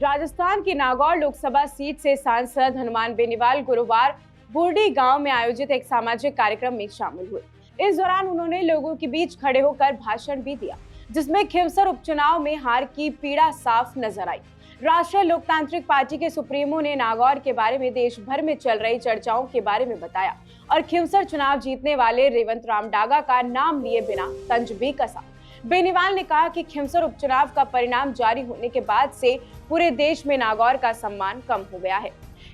राजस्थान की नागौर लोकसभा सीट से सांसद हनुमान बेनीवाल गुरुवार बुर्डी गांव में आयोजित एक सामाजिक कार्यक्रम में शामिल हुए। इस दौरान उन्होंने लोगों के बीच खड़े होकर भाषण भी दिया, जिसमें खिवसर उपचुनाव में हार की पीड़ा साफ नजर आई। राष्ट्रीय लोकतांत्रिक पार्टी के सुप्रीमो ने नागौर के बारे में देश भर में चल रही चर्चाओं के बारे में बताया और खिवसर चुनाव जीतने वाले रेवंत राम डागा का नाम लिए बिना तंज भी कसा। बेनीवाल ने कहा कि खिवसर उपचुनाव का परिणाम जारी होने के बाद से पूरे देश में नागौर का सम्मान कम हो गया है।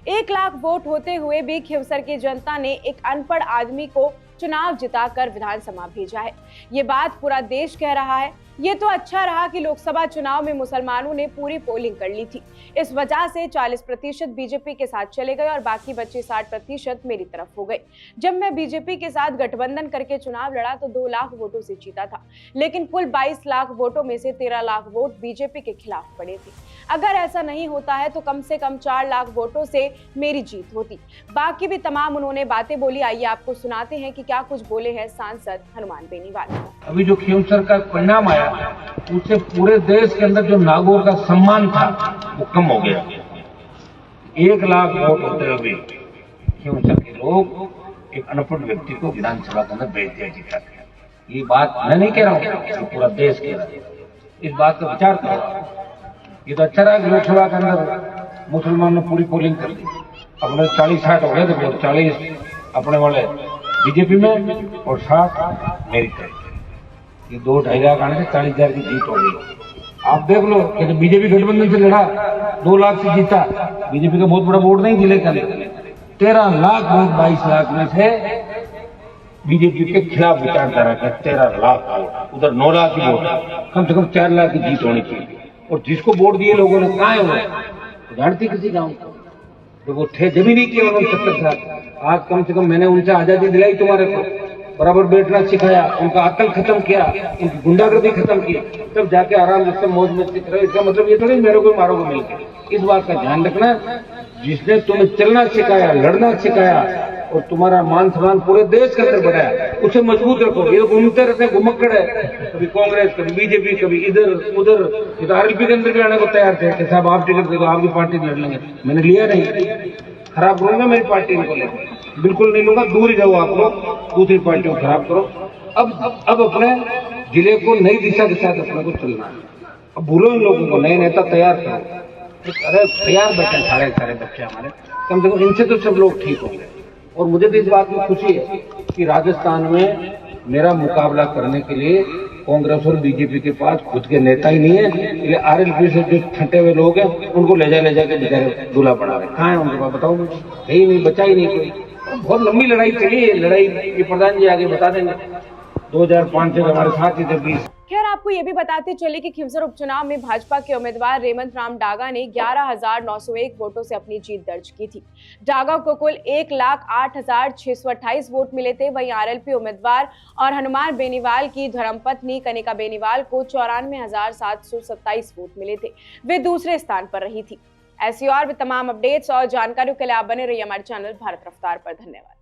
1 लाख वोट होते हुए भी खिवसर की जनता ने एक अनपढ़ आदमी को चुनाव जिताकर विधानसभा भेजा है। ये बात पूरा देश कह रहा है। ये तो अच्छा रहा कि लोकसभा चुनाव में मुसलमानों ने पूरी पोलिंग कर ली थी। इस वजह से 40% बीजेपी के साथ चले गए और बाकी बचे 60% मेरी तरफ हो गए। जब मैं बीजेपी के साथ गठबंधन करके चुनाव लड़ा तो 2 लाख वोटों से जीता था, लेकिन कुल 22 लाख वोटों में से 13 लाख वोट बीजेपी के खिलाफ पड़े थे। अगर ऐसा नहीं होता है तो कम से कम 4 लाख वोटों से मेरी जीत होती। बाकी भी तमाम उन्होंने बातें बोली। आइए आपको सुनाते हैं कि क्या कुछ बोले हैं सांसद हनुमान बेनीवाल। अभी जो खिवसर का परिणाम आया उससे पूरे देश के अंदर जो नागौर का सम्मान था वो कम हो गया। 1 लाख वोट होते हुए खिवसर के लोग एक अनपढ़ व्यक्ति को विधानसभा के अंदर भेज दिया जीता। ये बात मैं नहीं कह रहा हूँ, पूरा देश कह रहा है। इस बात का विचार करो। ये तो अच्छा रहा कि लोकसभा के अंदर मुसलमानों ने पूरी पोलिंग कर दी। अपने 40-60 हो गए थे, 40 अपने वाले बीजेपी में और 60 मेरी तरफ। ये 2-2.5 लाख आने से 40,000 की जीत हो गई। आप देख लो कि बीजेपी गठबंधन से लड़ा 2 लाख से जीता। बीजेपी का बहुत बड़ा वोट नहीं जिले का, 13 लाख वोट 22 लाख में से बीजेपी के खिलाफ विचारधारा का 13 लाख वोट, उधर 9 लाख की वोट, कम से कम 4 लाख की जीत होनी चाहिए। और जिसको वोट दिए लोगों ने कहा है वो जानती किसी गाँव को तो वो थे जब ही नहीं किया उन्होंने 70 साल। आज कम से कम मैंने उनसे आजादी दिलाई, तुम्हारे को बराबर बैठना सिखाया, उनका अकल खत्म किया, उनकी गुंडागर्दी खत्म की, तब जाके आराम से मौज मस्ती करो। इसका मतलब ये थोड़ी मेरे को मारोगे मिलकर। इस बात का ध्यान रखना, जिसने तुम्हें चलना सिखाया, लड़ना सिखाया और तुम्हारा मान सम्मान पूरे देश के अंदर बढ़ाया, उसे मजबूत रखो। ये घूमते रहते घुमक्कड़ है, कभी कांग्रेस, कभी बीजेपी, कभी इधर उधर। ये तो आरएलपी के अंदर भी आने को तैयार थे कि साहब आप टिकट दे दो, आपकी पार्टी लड़ लेंगे। मैंने लिया नहीं, खराब करूंगा मेरी पार्टी को लेकर, बिल्कुल नहीं लूंगा। दूर ही जाओ आप लोग, दूसरी पार्टियों को खराब करो। अब अपने जिले को नई दिशा के साथ अपने को चलना है। अब भूलो इन लोगों को, नए नेता तैयार करो। अरे तैयार बैठे सारे बच्चे हमारे, कम से कम इनसे तो सब लोग ठीक होंगे। और मुझे तो इस बात की खुशी है कि राजस्थान में मेरा मुकाबला करने के लिए कांग्रेस और बीजेपी के पास खुद के नेता ही नहीं है, इसलिए आरएलपी से जो छंटे हुए लोग हैं उनको ले जाके बेचारे दूल्हा बना रहे। कहाँ है उनके पास, बताओ मुझे। है ही नहीं, बचा ही नहीं कोई। बहुत लंबी लड़ाई चली है। लड़ाई ये प्रधान जी आगे बता देंगे। 2005 से हमारे साथ ही थे 20। खैर, आपको ये भी बताते चले कि खिवसर उपचुनाव में भाजपा के उम्मीदवार रेवंत राम डागा ने 11,901 वोटों से अपनी जीत दर्ज की थी। डागा को कुल 1,08,628 वोट मिले थे। वहीं आरएलपी उम्मीदवार और हनुमान बेनीवाल की धर्मपत्नी कनिका बेनीवाल को 94,727 वोट मिले थे। वे दूसरे स्थान पर रही थी। ऐसी और भी तमाम अपडेट्स और जानकारियों के लिए आप बने रहिए हमारे चैनल भारत रफ्तार पर। धन्यवाद।